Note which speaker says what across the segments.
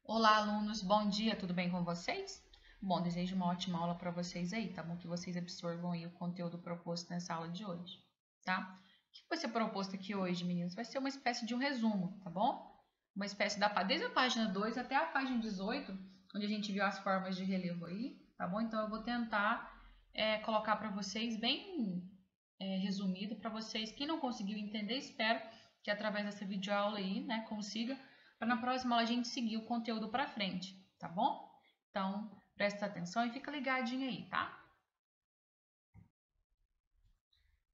Speaker 1: Olá, alunos, bom dia, tudo bem com vocês? Bom, desejo uma ótima aula para vocês aí, tá bom? Que vocês absorvam aí o conteúdo proposto nessa aula de hoje, tá? O que vai ser proposto aqui hoje, meninos? Vai ser uma espécie de um resumo, tá bom? Uma espécie desde a página 2 até a página 18, onde a gente viu as formas de relevo aí, tá bom? Então eu vou tentar colocar para vocês bem resumido, para vocês, quem não conseguiu entender, espero que através dessa videoaula aí, né, consiga, para na próxima aula a gente seguir o conteúdo para frente, tá bom? Então, presta atenção e fica ligadinho aí, tá?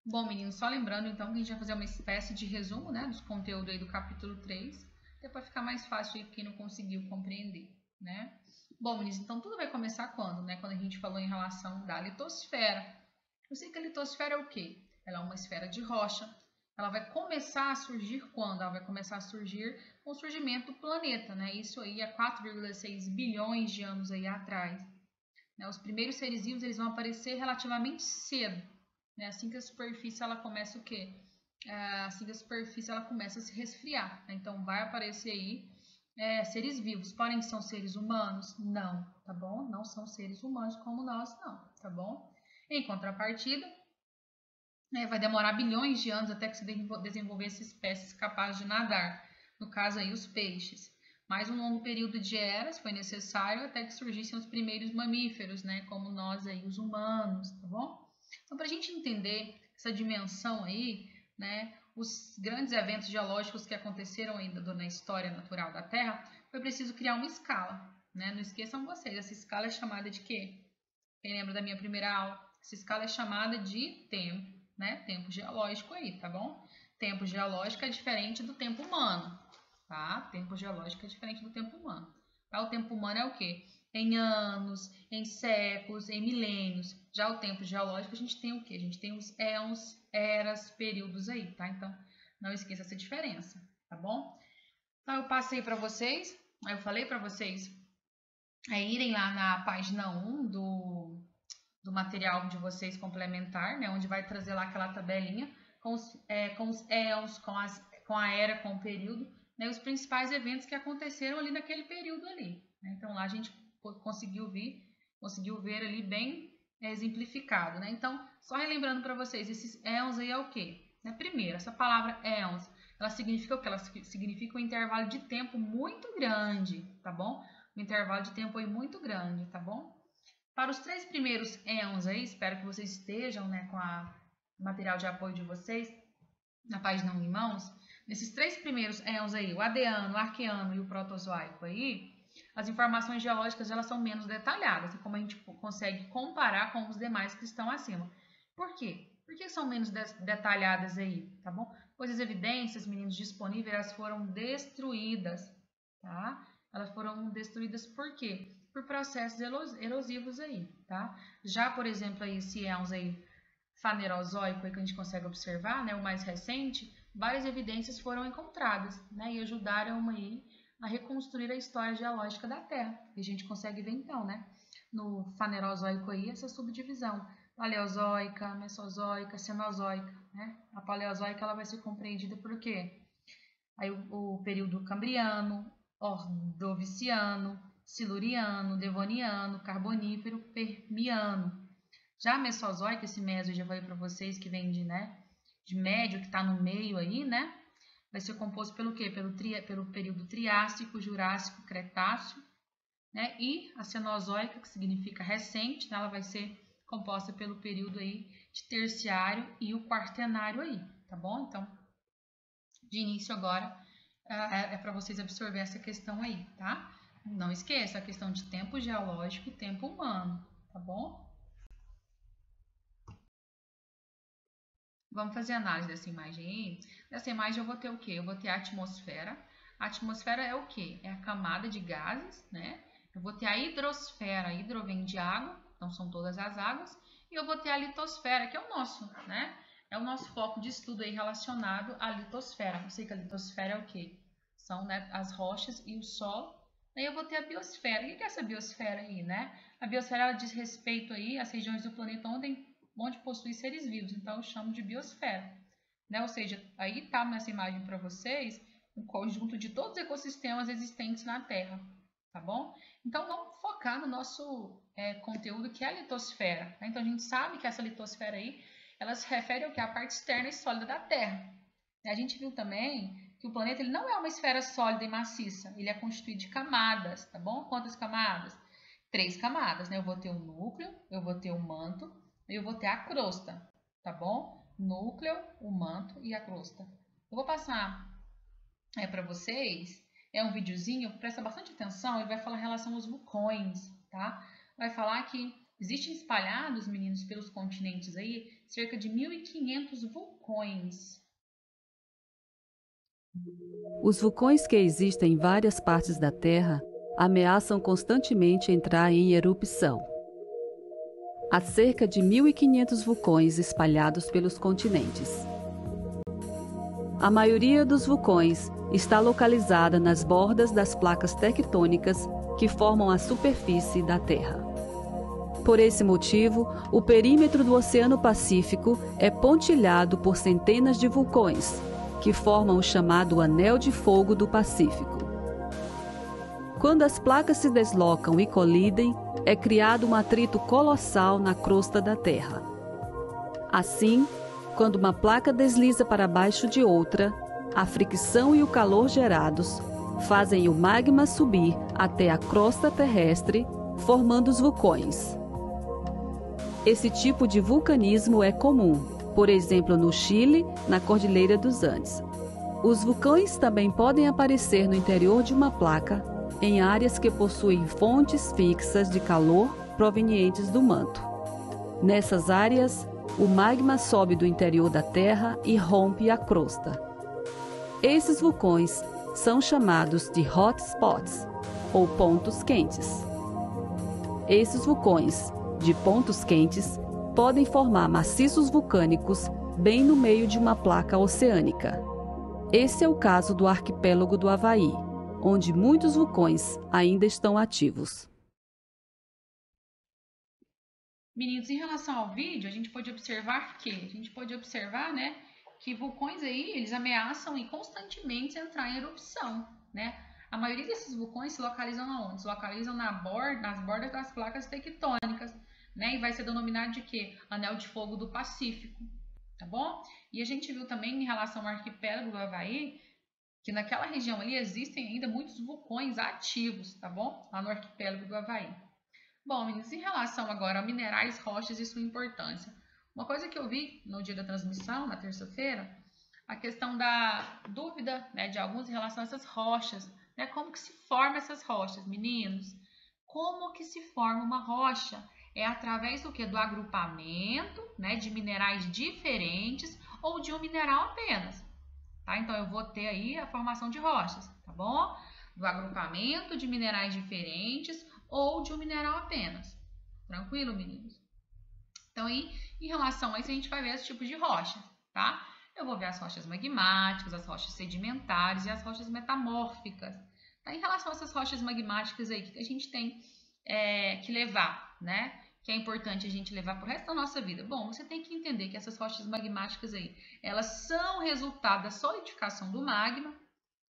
Speaker 1: Bom, meninos, só lembrando então que a gente vai fazer uma espécie de resumo, né, dos conteúdos aí do capítulo 3, até para ficar mais fácil aí para quem não conseguiu compreender, né? Bom, meninos, então tudo vai começar quando, né? Quando a gente falou em relação da litosfera. Eu sei que a litosfera é o quê? Ela é uma esfera de rocha. Ela vai começar a surgir quando? Ela vai começar a surgir com o surgimento do planeta, né? Isso aí há 4,6 bilhões de anos aí atrás. Né? Os primeiros seres vivos eles vão aparecer relativamente cedo, né? Assim que a superfície ela começa o quê? Assim que a superfície ela começa a se resfriar. Né? Então vai aparecer aí seres vivos. Porém, são seres humanos? Não, tá bom? Não são seres humanos como nós, não, tá bom? Em contrapartida, vai demorar bilhões de anos até que se desenvolvesse espécies capazes de nadar, no caso aí os peixes. Mais um longo período de eras foi necessário até que surgissem os primeiros mamíferos, né, como nós aí, os humanos, tá bom? Então, para a gente entender essa dimensão aí, né, os grandes eventos geológicos que aconteceram ainda na história natural da Terra, foi preciso criar uma escala, né? Não esqueçam vocês, essa escala é chamada de quê? Quem lembra da minha primeira aula? Essa escala é chamada de tempo, né? Tempo geológico aí, tá bom? Tempo geológico é diferente do tempo humano, tá? Tempo geológico é diferente do tempo humano. Tá? O tempo humano é o quê? Em anos, em séculos, em milênios. Já o tempo geológico a gente tem o quê? A gente tem os éons, eras, períodos aí, tá? Então, não esqueça essa diferença, tá bom? Então, eu passei para vocês, eu falei para vocês irem lá na página 1 do material de vocês complementar, né, onde vai trazer lá aquela tabelinha com os éons, com a era, com o período, né, os principais eventos que aconteceram ali naquele período ali. Né? Então lá a gente conseguiu ver ali bem exemplificado. Né? Então, só relembrando para vocês, esses éons aí é o quê? Né? Primeiro, essa palavra éons, ela significa o quê? Ela significa um intervalo de tempo muito grande, tá bom? Um intervalo de tempo aí muito grande, tá bom? Para os três primeiros éons aí, espero que vocês estejam, né, com o material de apoio de vocês na página 1 em mãos. Nesses três primeiros éons aí, o Adeano, o Arqueano e o Protozoico aí, as informações geológicas elas são menos detalhadas, como a gente consegue comparar com os demais que estão acima. Por quê? Por que são menos detalhadas aí, tá bom? Pois as evidências, meninos, disponíveis, elas foram destruídas, tá? Elas foram destruídas por quê? Por processos erosivos aí, tá? Já, por exemplo, aí, esse éons aí, fanerozoico aí que a gente consegue observar, né, o mais recente, várias evidências foram encontradas, né, e ajudaram aí a reconstruir a história geológica da Terra. E a gente consegue ver então, né, no fanerozoico aí essa subdivisão paleozoica, mesozoica, cenozoica, né? A paleozoica ela vai ser compreendida por quê? Aí o período cambriano, ordoviciano, siluriano, devoniano, carbonífero, permiano. Já a mesozoica, esse meso eu já falei para vocês que vem de médio, que está no meio aí, né? Vai ser composto pelo quê? Pelo período Triássico, Jurássico, Cretáceo, né? E a Cenozoica, que significa recente, né? Ela vai ser composta pelo período aí de Terciário e o Quaternário aí, tá bom? Então, de início agora, é para vocês absorver essa questão aí, tá? Não esqueça a questão de tempo geológico e tempo humano, tá bom? Vamos fazer análise dessa imagem aí. Nessa imagem eu vou ter o quê? Eu vou ter a atmosfera. A atmosfera é o quê? É a camada de gases, né? Eu vou ter a hidrosfera. A hidro vem de água, então são todas as águas. E eu vou ter a litosfera, que é o nosso, né? É o nosso foco de estudo aí relacionado à litosfera. Eu sei que a litosfera é o quê? São, né, as rochas e o solo. Aí eu vou ter a biosfera. O que é essa biosfera aí, né? A biosfera ela diz respeito aí às regiões do planeta onde possui seres vivos, então eu chamo de biosfera, né? Ou seja, aí está nessa imagem para vocês um conjunto de todos os ecossistemas existentes na Terra, tá bom? Então, vamos focar no nosso conteúdo, que é a litosfera. Tá? Então, a gente sabe que essa litosfera aí, ela se refere ao que? A parte externa e sólida da Terra. A gente viu também que o planeta ele não é uma esfera sólida e maciça, ele é constituído de camadas, tá bom? Quantas camadas? 3 camadas, né? Eu vou ter o núcleo, eu vou ter o manto e eu vou ter a crosta, tá bom? Núcleo, o manto e a crosta. Eu vou passar para vocês, é um videozinho, presta bastante atenção, ele vai falar em relação aos vulcões, tá? Vai falar que existem espalhados, meninos, pelos continentes aí, cerca de 1.500 vulcões.
Speaker 2: Os vulcões que existem em várias partes da Terra ameaçam constantemente entrar em erupção. Há cerca de 1.500 vulcões espalhados pelos continentes. A maioria dos vulcões está localizada nas bordas das placas tectônicas que formam a superfície da Terra. Por esse motivo, o perímetro do Oceano Pacífico é pontilhado por centenas de vulcões, que formam o chamado Anel de Fogo do Pacífico. Quando as placas se deslocam e colidem, é criado um atrito colossal na crosta da Terra. Assim, quando uma placa desliza para baixo de outra, a fricção e o calor gerados fazem o magma subir até a crosta terrestre, formando os vulcões. Esse tipo de vulcanismo é comum, por exemplo, no Chile, na Cordilheira dos Andes. Os vulcões também podem aparecer no interior de uma placa, em áreas que possuem fontes fixas de calor provenientes do manto. Nessas áreas, o magma sobe do interior da Terra e rompe a crosta. Esses vulcões são chamados de hotspots, ou pontos quentes. Esses vulcões, de pontos quentes, podem formar maciços vulcânicos bem no meio de uma placa oceânica. Esse é o caso do arquipélago do Havaí, onde muitos vulcões ainda estão ativos.
Speaker 1: Meninos, em relação ao vídeo, a gente pode observar né, que vulcões aí, eles ameaçam e constantemente entrar em erupção, né? A maioria desses vulcões se localizam aonde? Se localizam nas bordas das placas tectônicas, né? E vai ser denominado de quê? Anel de Fogo do Pacífico, tá bom? E a gente viu também em relação ao arquipélago do Havaí, que naquela região ali existem ainda muitos vulcões ativos, tá bom? Lá no arquipélago do Havaí. Bom, meninos, em relação agora a minerais, rochas e sua importância. Uma coisa que eu vi no dia da transmissão, na terça-feira, a questão da dúvida, né, de alguns em relação a essas rochas, né? Como que se formam essas rochas, meninos? Como que se forma uma rocha? É através do que? Do agrupamento, né, de minerais diferentes ou de um mineral apenas. Tá? Então, eu vou ter aí a formação de rochas, tá bom? Do agrupamento de minerais diferentes ou de um mineral apenas. Tranquilo, meninos? Então, aí, em relação a isso, a gente vai ver os tipos de rochas, tá? Eu vou ver as rochas magmáticas, as rochas sedimentares e as rochas metamórficas. Tá? Em relação a essas rochas magmáticas aí, o que a gente tem que levar, né? Que é importante a gente levar para o resto da nossa vida? Bom, você tem que entender que essas rochas magmáticas aí, elas são resultado da solidificação do magma,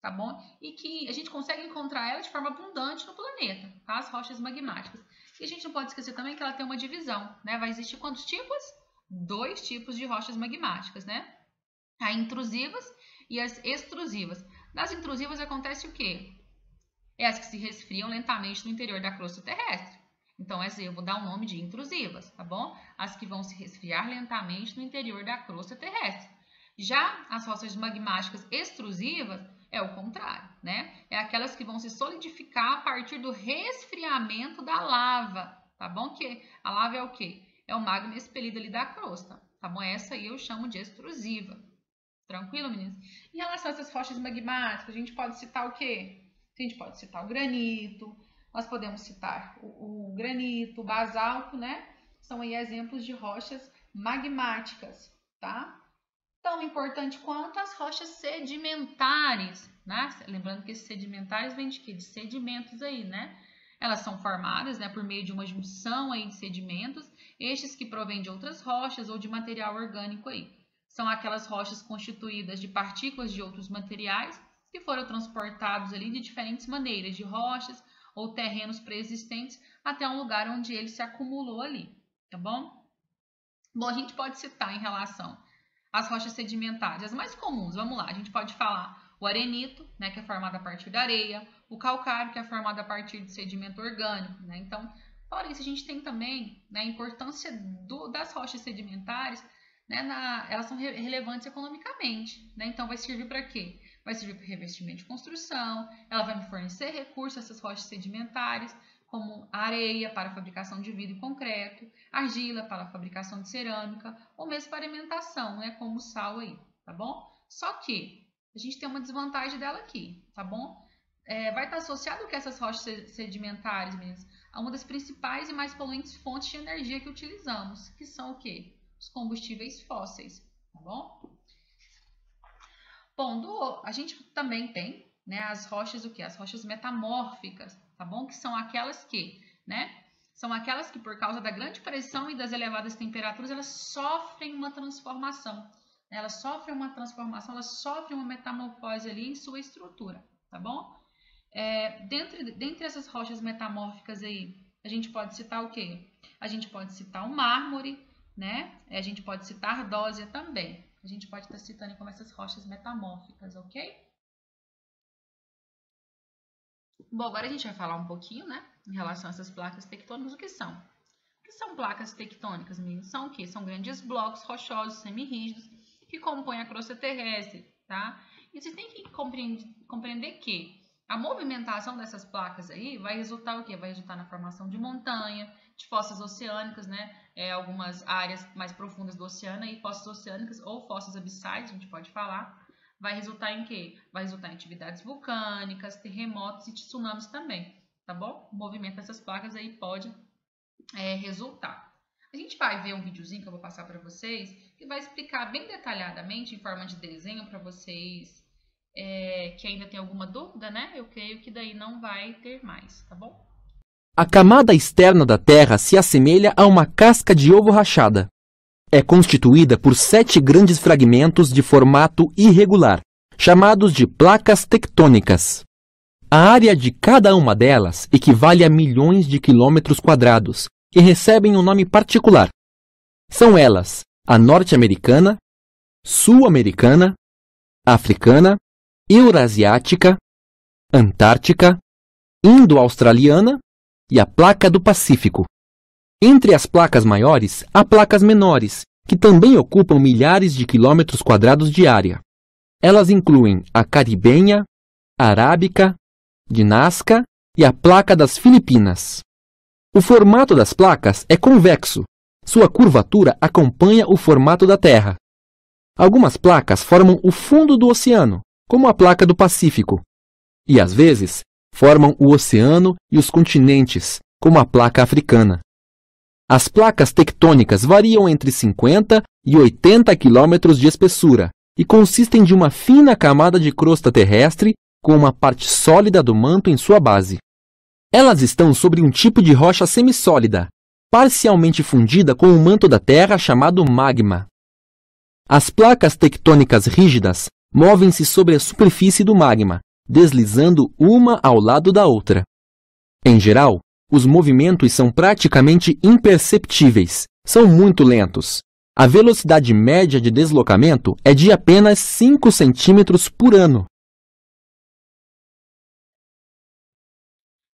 Speaker 1: tá bom? E que a gente consegue encontrar ela de forma abundante no planeta, tá? As rochas magmáticas. E a gente não pode esquecer também que ela tem uma divisão, né? Vai existir quantos tipos? 2 tipos de rochas magmáticas, né? As intrusivas e as extrusivas. Nas intrusivas acontece o quê? É as que se resfriam lentamente no interior da crosta terrestre. Então, essa eu vou dar o nome de intrusivas, tá bom? As que vão se resfriar lentamente no interior da crosta terrestre. Já as rochas magmáticas extrusivas é o contrário, né? É aquelas que vão se solidificar a partir do resfriamento da lava, tá bom? Que a lava é o quê? É o magma expelido ali da crosta, tá bom? Essa aí eu chamo de extrusiva. Tranquilo, meninas? Em relação a essas rochas magmáticas, a gente pode citar o quê? A gente pode citar o granito, nós podemos citar o granito, o basalto, né? São aí exemplos de rochas magmáticas, tá? Tão importante quanto as rochas sedimentares, né? Lembrando que esses sedimentares vêm de quê? De sedimentos aí, né? Elas são formadas, né, por meio de uma junção aí de sedimentos, estes que provêm de outras rochas ou de material orgânico aí. São aquelas rochas constituídas de partículas de outros materiais que foram transportados ali de diferentes maneiras, de rochas ou terrenos pré-existentes até um lugar onde ele se acumulou ali, tá bom? Bom, a gente pode citar em relação às rochas sedimentares, as mais comuns, vamos lá, a gente pode falar o arenito, né, que é formado a partir da areia, o calcário, que é formado a partir de sedimento orgânico, né? Então, fora isso, a gente tem também, né, a importância das rochas sedimentares, né, elas são relevantes economicamente, né? Então, vai servir para quê? Vai servir para revestimento de construção, ela vai me fornecer recursos, essas rochas sedimentares, como areia para a fabricação de vidro e concreto, argila para a fabricação de cerâmica, ou mesmo para alimentação, né, como o sal aí, tá bom? Só que a gente tem uma desvantagem dela aqui, tá bom? Vai estar associado que essas rochas sedimentares, meninas, a uma das principais e mais poluentes fontes de energia que utilizamos, que são o quê? Os combustíveis fósseis, tá bom? Bom, a gente também tem, né, as rochas o quê? As rochas metamórficas, tá bom? Que são aquelas que, né, são aquelas que por causa da grande pressão e das elevadas temperaturas, elas sofrem uma transformação. Elas sofrem uma transformação, elas sofrem uma metamorfose ali em sua estrutura, tá bom? Dentre essas rochas metamórficas aí, a gente pode citar o quê? A gente pode citar o mármore, né? A gente pode citar a ardósia também. A gente pode estar citando como essas rochas metamórficas, ok? Bom, agora a gente vai falar um pouquinho, né, em relação a essas placas tectônicas, o que são? O que são placas tectônicas, meninos? São o quê? São grandes blocos rochosos, semirrígidos, que compõem a crosta terrestre, tá? E vocês têm que compreender que a movimentação dessas placas aí vai resultar o quê? Vai resultar na formação de montanha, de fossas oceânicas, né? Algumas áreas mais profundas do oceano e fossas oceânicas ou fossas abissais, a gente pode falar. Vai resultar em quê? Vai resultar em atividades vulcânicas, terremotos e tsunamis também, tá bom? O movimento dessas placas aí pode resultar. A gente vai ver um videozinho que eu vou passar para vocês, que vai explicar bem detalhadamente, em forma de desenho, para vocês que ainda tem alguma dúvida, né? Eu creio que daí não vai ter mais, tá bom?
Speaker 3: A camada externa da Terra se assemelha a uma casca de ovo rachada. É constituída por 7 grandes fragmentos de formato irregular, chamados de placas tectônicas. A área de cada uma delas equivale a milhões de quilômetros quadrados e recebem um nome particular. São elas a norte-americana, sul-americana, africana, eurasiática, antártica, indo-australiana e a placa do Pacífico. Entre as placas maiores, há placas menores, que também ocupam milhares de quilômetros quadrados de área. Elas incluem a caribenha, a arábica, de Nazca e a placa das Filipinas. O formato das placas é convexo. Sua curvatura acompanha o formato da Terra. Algumas placas formam o fundo do oceano, como a placa do Pacífico, e às vezes formam o oceano e os continentes, como a placa africana. As placas tectônicas variam entre 50 e 80 quilômetros de espessura e consistem de uma fina camada de crosta terrestre com uma parte sólida do manto em sua base. Elas estão sobre um tipo de rocha semissólida, parcialmente fundida com o manto da Terra chamado magma. As placas tectônicas rígidas movem-se sobre a superfície do magma, deslizando uma ao lado da outra. Em geral, os movimentos são praticamente imperceptíveis, são muito lentos. A velocidade média de deslocamento é de apenas 5 centímetros por ano.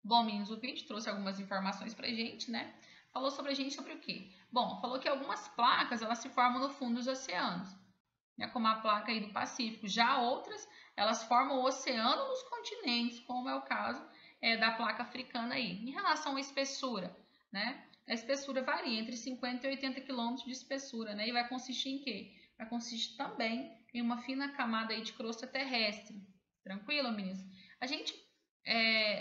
Speaker 1: Bom, meninos, o vídeo trouxe algumas informações pra gente, né? Falou sobre a gente sobre o quê? Bom, falou que algumas placas, elas se formam no fundo dos oceanos, né? Como a placa aí do Pacífico. Já outras, elas formam o oceano nos continentes, como é o caso da placa africana aí. Em relação à espessura, né? A espessura varia entre 50 e 80 km de espessura, né? E vai consistir em quê? Vai consistir também em uma fina camada aí de crosta terrestre. Tranquilo, meninos? A gente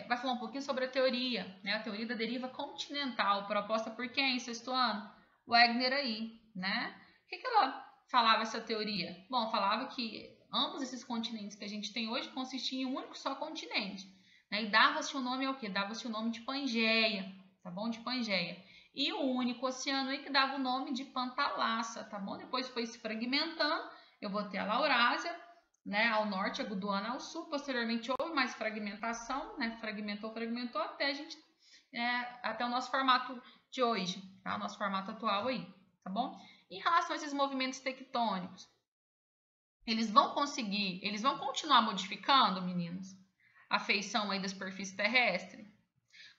Speaker 1: vai falar um pouquinho sobre a teoria, né? A teoria da deriva continental, proposta por quem, sexto ano? Wegener aí, né? O que ela falava essa teoria? Bom, falava que ambos esses continentes que a gente tem hoje consistiam em um único só continente, né? E dava-se o nome ao quê? Dava-se o nome de Pangeia, tá bom? De Pangeia. E o único oceano aí que dava o nome de Pantalassa, tá bom? Depois foi se fragmentando. Eu vou ter a Laurásia, né, ao norte, a Gondwana ao sul, posteriormente houve houve mais fragmentação, né? Fragmentou, até a gente, até o nosso formato de hoje, tá? O nosso formato atual aí, tá bom? Em relação a esses movimentos tectônicos, eles vão continuar modificando, meninos, a feição aí da superfície terrestre?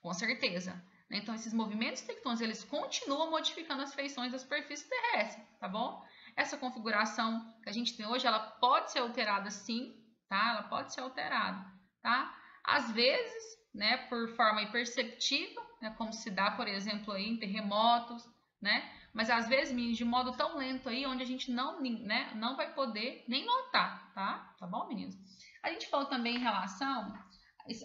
Speaker 1: Com certeza. Então, esses movimentos tectônicos, eles continuam modificando as feições da superfície terrestre, tá bom? Essa configuração que a gente tem hoje, ela pode ser alterada sim, tá? Ela pode ser alterada, tá? Às vezes, né, por forma imperceptível, né, como se dá, por exemplo, aí em terremotos, né? Mas às vezes, meninos, de modo tão lento aí, onde a gente não vai poder nem notar, tá? Tá bom, meninos? A gente falou também em relação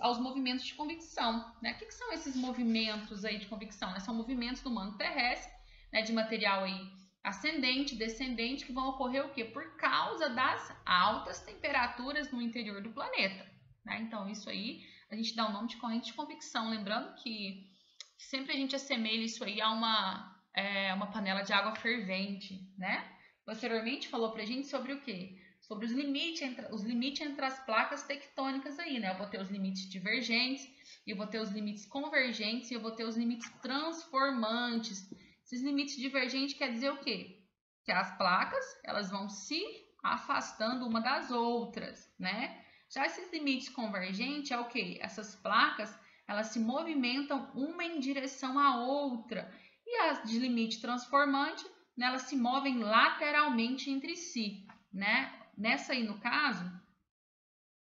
Speaker 1: aos movimentos de convecção, né? O que são esses movimentos aí de convecção? São movimentos do manto terrestre, né, de material aí ascendente, descendente, que vão ocorrer o quê? Por causa das altas temperaturas no interior do planeta, né? Então, isso aí, a gente dá o nome de corrente de convecção, lembrando que sempre a gente assemelha isso aí a uma panela de água fervente, né? Posteriormente, falou pra gente sobre o quê? Sobre os limites entre as placas tectônicas aí, né? Eu vou ter os limites divergentes, eu vou ter os limites convergentes e eu vou ter os limites transformantes. Esses limites divergentes quer dizer o quê? Que as placas, elas vão se afastando uma das outras, né? Já esses limites convergentes é o quê? Essas placas, elas se movimentam uma em direção à outra. E as de limite transformante, né, elas se movem lateralmente entre si, né? Nessa aí, no caso,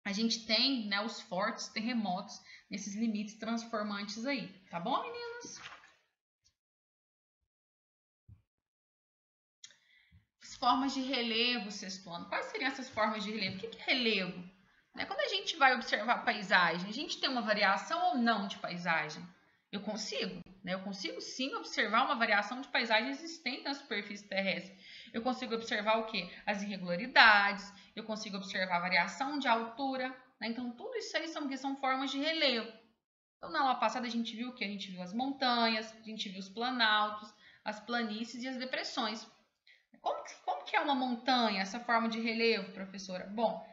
Speaker 1: a gente tem, né, os fortes terremotos nesses limites transformantes aí, tá bom, meninos? As formas de relevo, sexto ano. Quais seriam essas formas de relevo? O que é relevo? Né? Quando a gente vai observar a paisagem, a gente tem uma variação ou não de paisagem? Eu consigo, né? Eu consigo sim observar uma variação de paisagem existente na superfície terrestre. Eu consigo observar o quê? As irregularidades, eu consigo observar a variação de altura, né? Então, tudo isso aí são formas de relevo. Então, na aula passada, a gente viu o quê? A gente viu as montanhas, a gente viu os planaltos, as planícies e as depressões. Como que é uma montanha, essa forma de relevo, professora? Bom,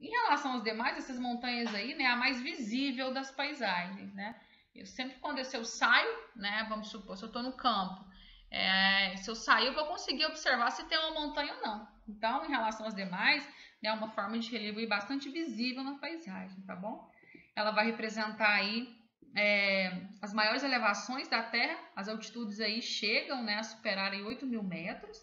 Speaker 1: em relação aos demais, essas montanhas aí, né, a mais visível das paisagens, né? Se eu saio, né, vamos supor, se eu estou no campo, se eu sair, eu vou conseguir observar se tem uma montanha ou não. Então, em relação às demais, é uma forma de relevo bastante visível na paisagem, tá bom? Ela vai representar aí as maiores elevações da Terra, as altitudes aí chegam, né, a superar 8.000 metros.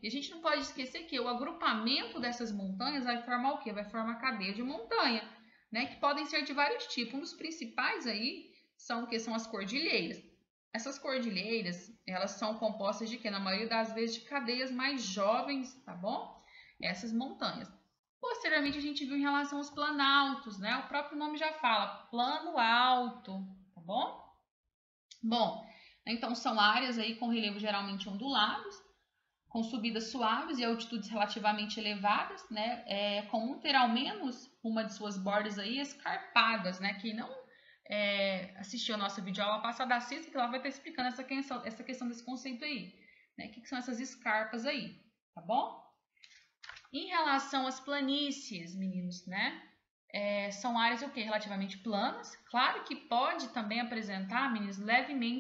Speaker 1: E a gente não pode esquecer que o agrupamento dessas montanhas vai formar o quê? Vai formar cadeia de montanha, né, que podem ser de vários tipos. Um dos principais aí são o que? São as cordilheiras. Essas cordilheiras, elas são compostas de quê? Na maioria das vezes de cadeias mais jovens, tá bom? Essas montanhas. Posteriormente, a gente viu em relação aos planaltos, né? O próprio nome já fala, plano alto, tá bom? Bom, então são áreas aí com relevo geralmente ondulados, com subidas suaves e altitudes relativamente elevadas, né? É comum ter ao menos uma de suas bordas aí escarpadas, né? Quem não assistiu a nossa videoaula passada, assista que ela vai estar explicando essa questão desse conceito aí, né? O que são essas escarpas aí, tá bom? Em relação às planícies, meninos, né? São áreas o quê? Relativamente planas. Claro que pode também apresentar, meninos,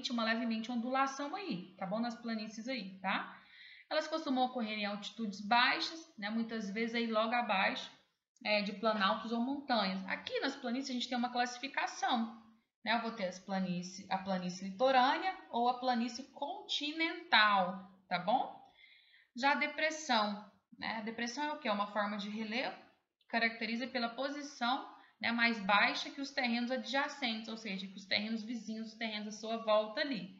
Speaker 1: uma levemente ondulação aí, tá bom? Nas planícies aí, tá? Elas costumam ocorrer em altitudes baixas, né? Muitas vezes aí logo abaixo de planaltos ou montanhas. Aqui nas planícies a gente tem uma classificação, né? Eu vou ter a planície litorânea ou a planície continental, tá bom? Já a depressão, né? A depressão é o que? É uma forma de relevo que caracteriza pela posição, né, mais baixa que os terrenos adjacentes, ou seja, que os terrenos vizinhos, os terrenos à sua volta ali.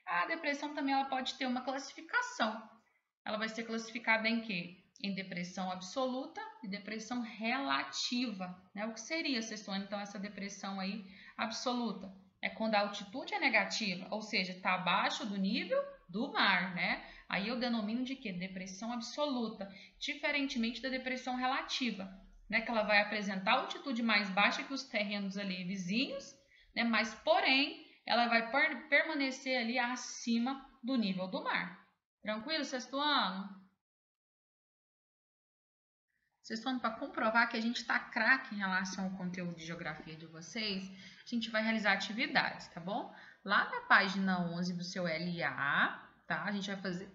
Speaker 1: A depressão também ela pode ter uma classificação. Ela vai ser classificada em quê? Em depressão absoluta e depressão relativa, né? O que seria, Sextone, então, essa depressão aí absoluta? É quando a altitude é negativa, ou seja, está abaixo do nível do mar, né? Aí eu denomino de quê? Depressão absoluta, diferentemente da depressão relativa, né? Que ela vai apresentar altitude mais baixa que os terrenos ali vizinhos, né? Mas, porém, ela vai permanecer ali acima do nível do mar. Tranquilo, sexto ano? Vocês estão para comprovar que a gente está craque em relação ao conteúdo de geografia de vocês, a gente vai realizar atividades, tá bom? Lá na página 11 do seu LA, tá? A gente vai fazer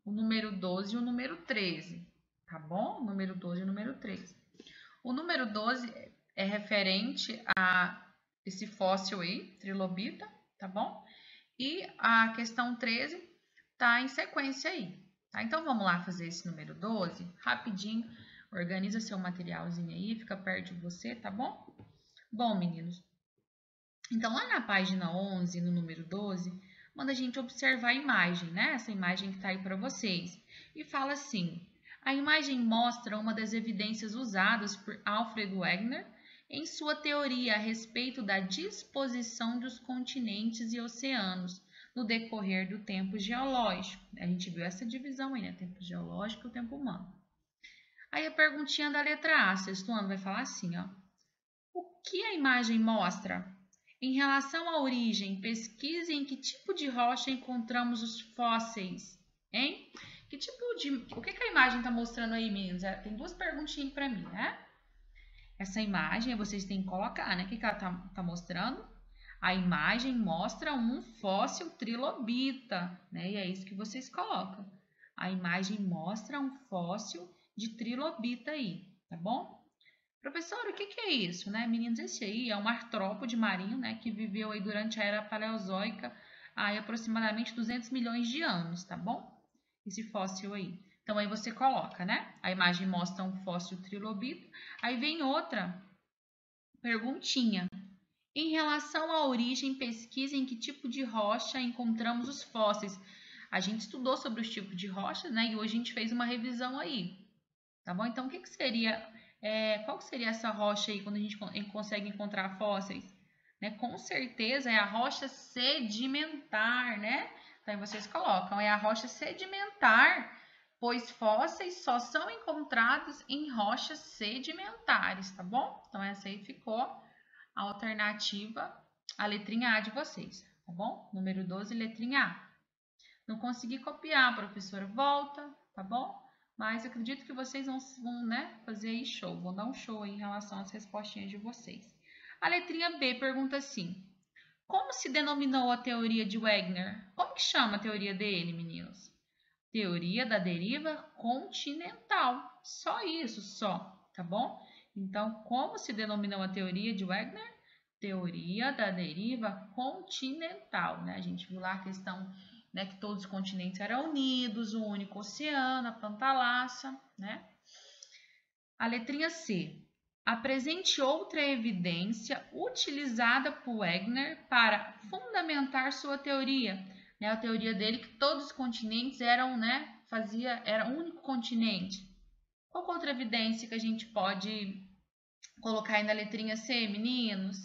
Speaker 1: o número 12 e o número 13, tá bom? O número 12 e o número 13. O número 12 é referente a esse fóssil aí, trilobita, tá bom? E a questão 13 tá em sequência aí, tá? Então, vamos lá fazer esse número 12, rapidinho. Organiza seu materialzinho aí, fica perto de você, tá bom? Bom, meninos, então lá na página 11, no número 12, manda a gente observar a imagem, né? Essa imagem que tá aí para vocês. E fala assim, a imagem mostra uma das evidências usadas por Alfred Wegener em sua teoria a respeito da disposição dos continentes e oceanos no decorrer do tempo geológico. A gente viu essa divisão aí, né? Tempo geológico e o tempo humano. Aí a perguntinha da letra A, sexto ano, vai falar assim, ó. O que a imagem mostra? Em relação à origem, pesquise em que tipo de rocha encontramos os fósseis, hein? O que a imagem está mostrando aí, meninos? Tem duas perguntinhas para mim, né? Essa imagem vocês têm que colocar, né? O que ela tá mostrando? A imagem mostra um fóssil trilobita, né? E é isso que vocês colocam. A imagem mostra um fóssil de trilobita aí, tá bom? Professor, o que é isso, né? Meninos, esse aí é um artrópode marinho, né? Que viveu aí durante a Era Paleozoica há aproximadamente 200 milhões de anos, tá bom? Esse fóssil aí. Então, aí você coloca, né? A imagem mostra um fóssil trilobita. Aí vem outra perguntinha. Em relação à origem, pesquisa em que tipo de rocha encontramos os fósseis. A gente estudou sobre os tipos de rochas, né? E hoje a gente fez uma revisão aí. Tá bom? Então, qual que seria essa rocha aí quando a gente consegue encontrar fósseis? Né? Com certeza é a rocha sedimentar, né? Então, aí vocês colocam, é a rocha sedimentar, pois fósseis só são encontrados em rochas sedimentares, tá bom? Então, essa aí ficou a alternativa, a letrinha A de vocês, tá bom? Número 12, letrinha A. Não consegui copiar, professora, volta, tá bom? Mas acredito que vocês vão né, fazer aí show, vão dar um show aí em relação às respostinhas de vocês. A letrinha B pergunta assim, como se denominou a teoria de Wegener? Como que chama a teoria dele, meninos? Teoria da deriva continental. Só isso, só, tá bom? Então, como se denominou a teoria de Wegener? Teoria da deriva continental, né? A gente viu lá a questão, né, que todos os continentes eram unidos, o único oceano, a Pantalácia, né? A letrinha C. Apresente outra evidência utilizada por Wegener para fundamentar sua teoria. Né? A teoria dele que todos os continentes eram, né, era um único continente. Qual outra evidência que a gente pode colocar aí na letrinha C, meninos?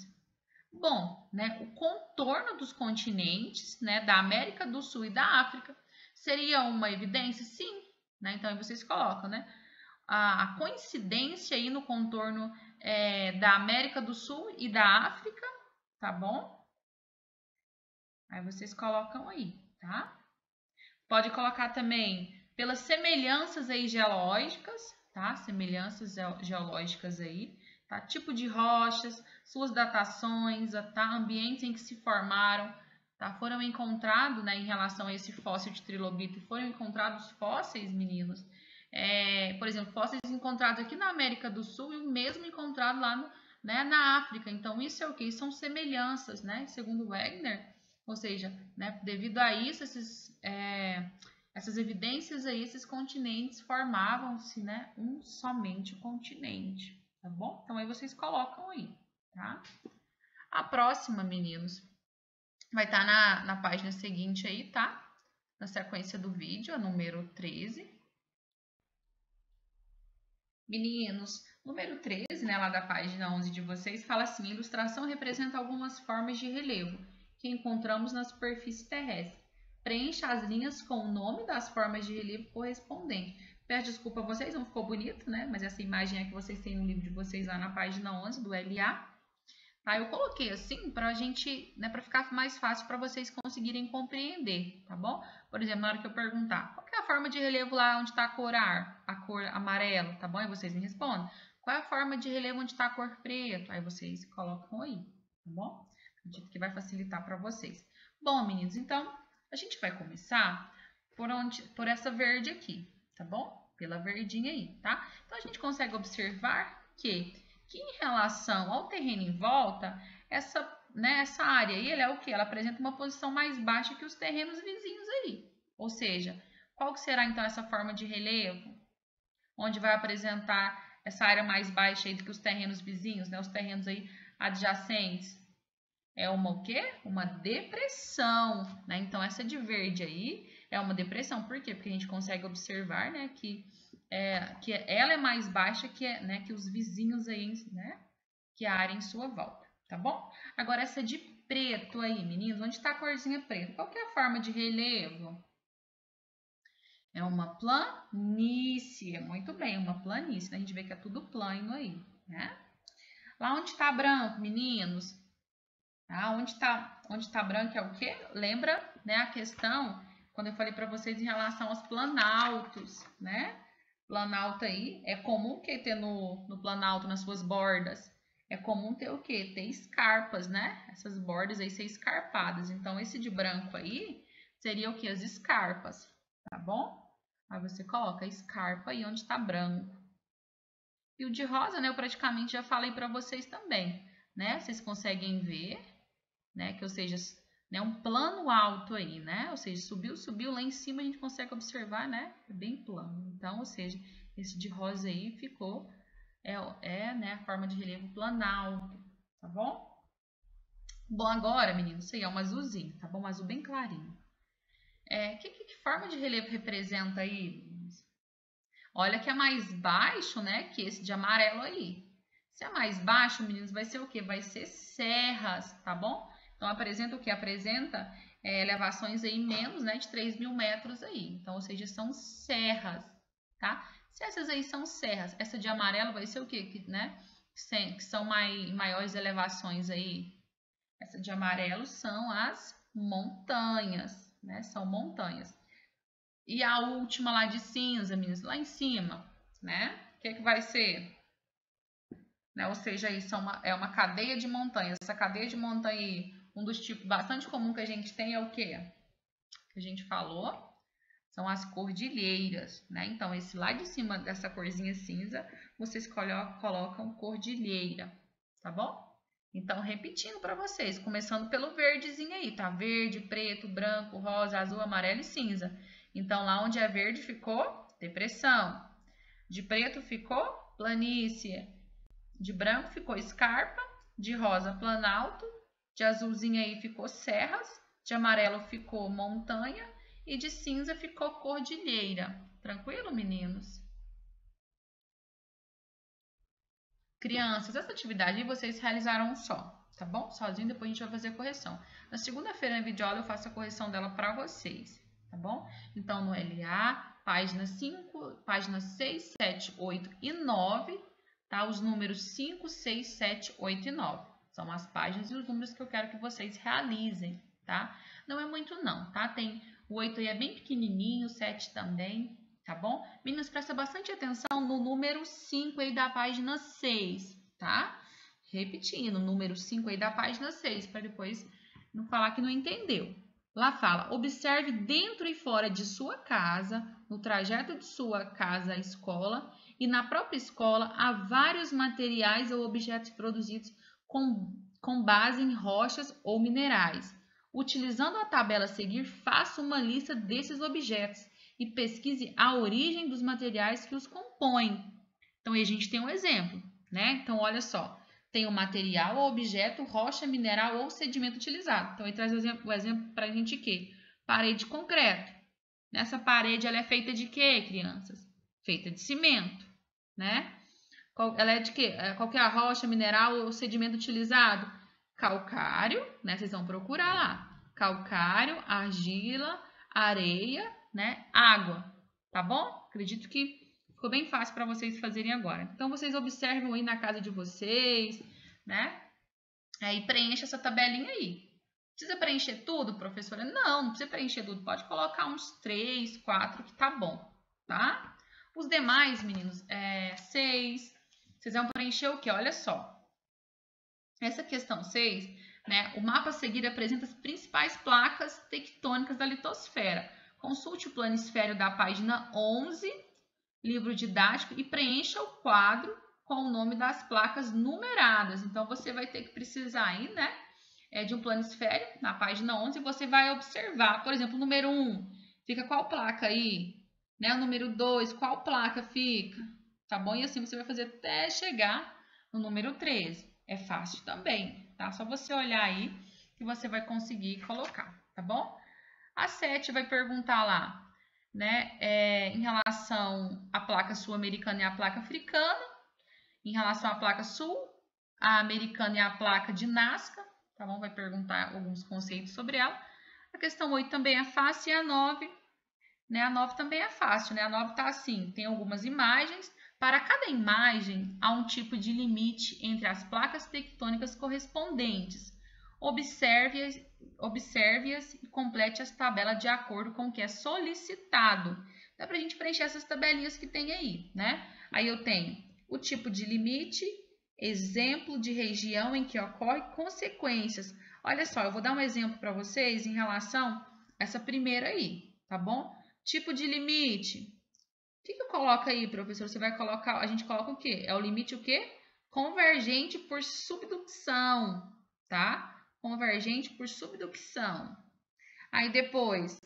Speaker 1: Bom, né, o contorno dos continentes, né, da América do Sul e da África seria uma evidência? Sim. Né? Então, aí vocês colocam, né? A coincidência aí no contorno da América do Sul e da África, tá bom? Aí vocês colocam aí, tá? Pode colocar também pelas semelhanças aí geológicas, tá? Semelhanças geológicas aí, tá? Tipo de rochas, suas datações, tá? Ambientes em que se formaram, tá? Foram encontrados, né, em relação a esse fóssil de trilobita, foram encontrados fósseis, meninos, por exemplo, fósseis encontrados aqui na América do Sul e o mesmo encontrado lá né, na África. Então, isso é o que? São semelhanças, né? Segundo Wegener, ou seja, né, devido a isso, essas evidências aí, esses continentes formavam-se, né, somente o continente, tá bom? Então, aí vocês colocam aí, tá? A próxima, meninos, vai estar na página seguinte aí, tá? Na sequência do vídeo, a número 13. Meninos, número 13, né, lá da página 11 de vocês, fala assim, a ilustração representa algumas formas de relevo que encontramos na superfície terrestre. Preencha as linhas com o nome das formas de relevo correspondente. Peço desculpa a vocês, não ficou bonito, né? Mas essa imagem é que vocês têm no livro de vocês lá na página 11 do LA. Tá? Eu coloquei assim pra gente, né, pra ficar mais fácil para vocês conseguirem compreender, tá bom? Por exemplo, na hora que eu perguntar, qual que é a forma de relevo lá onde está a cor amarelo, tá bom? E vocês me respondem. Qual é a forma de relevo onde está a cor preto? Aí vocês colocam aí, tá bom? Acredito que vai facilitar para vocês. Bom, meninos, então a gente vai começar por essa verde aqui, tá bom? Pela verdinha aí, tá? Então a gente consegue observar que em relação ao terreno em volta, essa área aí, ela é o que? Ela apresenta uma posição mais baixa que os terrenos vizinhos aí. Ou seja, qual que será então essa forma de relevo? Onde vai apresentar essa área mais baixa aí do que os terrenos vizinhos, né? Os terrenos aí adjacentes. É uma o quê? Uma depressão, né? Então, essa de verde aí é uma depressão. Por quê? Porque a gente consegue observar, né, que ela é mais baixa que os vizinhos aí, né? Que a área em sua volta, tá bom? Agora, essa de preto aí, meninos, onde está a corzinha preta? Qual que é a forma de relevo? É uma planície, muito bem, uma planície. A gente vê que é tudo plano aí, né? Lá onde está branco, meninos, tá? Onde tá branco é o quê? Lembra, né, a questão quando eu falei para vocês em relação aos planaltos, né? Planalto aí, é comum que ter no planalto, nas suas bordas, é comum ter o quê? Ter escarpas, né? Essas bordas aí ser escarpadas. Então, esse de branco aí seria o quê? As escarpas, tá bom? Aí você coloca a escarpa aí onde está branco. E o de rosa, né, eu praticamente já falei para vocês também, né? Vocês conseguem ver, né, que ou seja, né, um plano alto aí, né? Ou seja, subiu lá em cima a gente consegue observar, né? É bem plano. Então, ou seja, esse de rosa aí ficou né, a forma de relevo planalto, tá bom? Bom, agora, meninos, isso aí é um azulzinho, tá bom? Um azul bem clarinho. Que forma de relevo representa aí? Olha que é mais baixo, né, que esse de amarelo aí. Se é mais baixo, meninos, vai ser o quê? Vai ser serras, tá bom? Então, apresenta o quê? Apresenta elevações aí menos, né, de 3.000 metros aí. Então, ou seja, são serras, tá? Se essas aí são serras, essa de amarelo vai ser o quê? Que são maiores elevações aí. Essa de amarelo são as montanhas, né? São montanhas. E a última lá de cinza, meninos, lá em cima, né? O que vai ser? Né? Ou seja, isso é uma cadeia de montanhas. Essa cadeia de montanha aí, um dos tipos bastante comum que a gente tem é o quê? Que a gente falou, são as cordilheiras, né? Então, esse lá de cima dessa corzinha cinza, vocês colocam cordilheira, tá bom? Então, repetindo para vocês, começando pelo verdezinho aí, tá? Verde, preto, branco, rosa, azul, amarelo e cinza. Então, lá onde é verde ficou depressão. De preto ficou planície. De branco ficou escarpa. De rosa, planalto. De azulzinho aí ficou serras. De amarelo ficou montanha. E de cinza ficou cordilheira. Tranquilo, meninos? Crianças, essa atividade vocês realizaram um só, tá bom? Sozinho, depois a gente vai fazer a correção. Na segunda-feira, na videoaula, eu faço a correção dela para vocês, tá bom? Então, no LA, páginas 6, 7, 8 e 9, tá? Os números 5, 6, 7, 8 e 9. São as páginas e os números que eu quero que vocês realizem, tá? Não é muito não, tá? O 8 aí é bem pequenininho, o 7 também, tá bom? Meninos, presta bastante atenção no número 5 aí da página 6, tá? Repetindo, número 5 aí da página 6, para depois não falar que não entendeu. Lá fala, observe dentro e fora de sua casa, no trajeto de sua casa à escola e na própria escola, há vários materiais ou objetos produzidos com base em rochas ou minerais. Utilizando a tabela a seguir, faça uma lista desses objetos e pesquise a origem dos materiais que os compõem. Então, aí a gente tem um exemplo, né? Então, olha só, tem o material, o objeto, rocha, mineral ou sedimento utilizado. Então, ele traz o exemplo para a gente que parede de concreto. Nessa parede, ela é feita de quê, crianças? Feita de cimento, né? Ela é de quê? Qual que é a rocha, mineral ou sedimento utilizado? Calcário, né? Vocês vão procurar lá. Calcário, argila, areia, né? Água, tá bom? Acredito que ficou bem fácil para vocês fazerem agora. Então, vocês observam aí na casa de vocês, né? Aí preenche essa tabelinha aí. Precisa preencher tudo, professora? Não precisa preencher tudo. Pode colocar uns 3, 4 que tá bom, tá? Os demais, meninos, 6. Vocês vão preencher o quê? Olha só. Essa questão 6, né? O mapa a seguir apresenta as principais placas tectônicas da litosfera. Consulte o planisfério da página 11, livro didático, e preencha o quadro com o nome das placas numeradas. Então, você vai ter que precisar aí, né, de um planisfério na página 11, e você vai observar, por exemplo, o número 1, fica qual placa aí? Né? O número 2, qual placa fica? Tá bom? E assim você vai fazer até chegar no número 13. É fácil também, tá? Só você olhar aí que você vai conseguir colocar, tá bom? A 7 vai perguntar lá, né, em relação à placa sul-americana e à placa africana, em relação à placa sul, a americana e a placa de Nazca, tá bom? Vai perguntar alguns conceitos sobre ela. A questão 8 também é fácil, e a 9, né? A 9 também é fácil, né? A 9 tá assim, tem algumas imagens. Para cada imagem, há um tipo de limite entre as placas tectônicas correspondentes. Observe-as e complete as tabelas de acordo com o que é solicitado. Dá pra gente preencher essas tabelinhas que tem aí, né? Aí eu tenho o tipo de limite, exemplo de região em que ocorre, consequências. Olha só, eu vou dar um exemplo para vocês em relação a essa primeira aí, tá bom? Tipo de limite. O que eu coloco aí, professor? Você vai colocar, a gente coloca o quê? É o limite o quê? Convergente por subducção, tá? Convergente por subducção. Aí depois,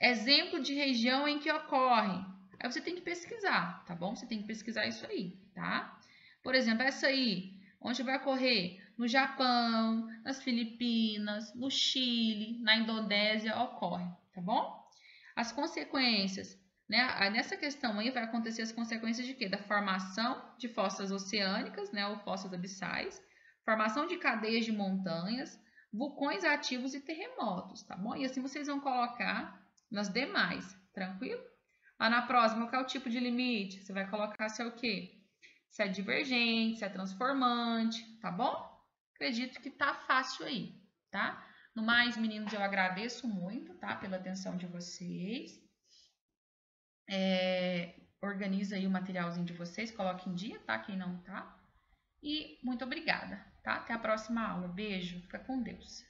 Speaker 1: exemplo de região em que ocorre. Aí você tem que pesquisar, tá bom? Você tem que pesquisar isso aí, tá? Por exemplo, essa aí, onde vai ocorrer? No Japão, nas Filipinas, no Chile, na Indonésia, ocorre, tá bom? As consequências, né? Nessa questão aí vai acontecer as consequências de quê? Da formação de fossas oceânicas, né? Ou fossas abissais, formação de cadeias de montanhas, vulcões ativos e terremotos, tá bom? E assim vocês vão colocar nas demais, tranquilo? Lá na próxima, qual é o tipo de limite? Você vai colocar se é o quê? Se é divergente, se é transformante, tá bom? Acredito que tá fácil aí, tá? No mais, meninos, eu agradeço muito, tá? Pela atenção de vocês. Organiza aí o materialzinho de vocês, coloque em dia, tá? Quem não tá. E muito obrigada, tá? Até a próxima aula. Beijo, fica com Deus.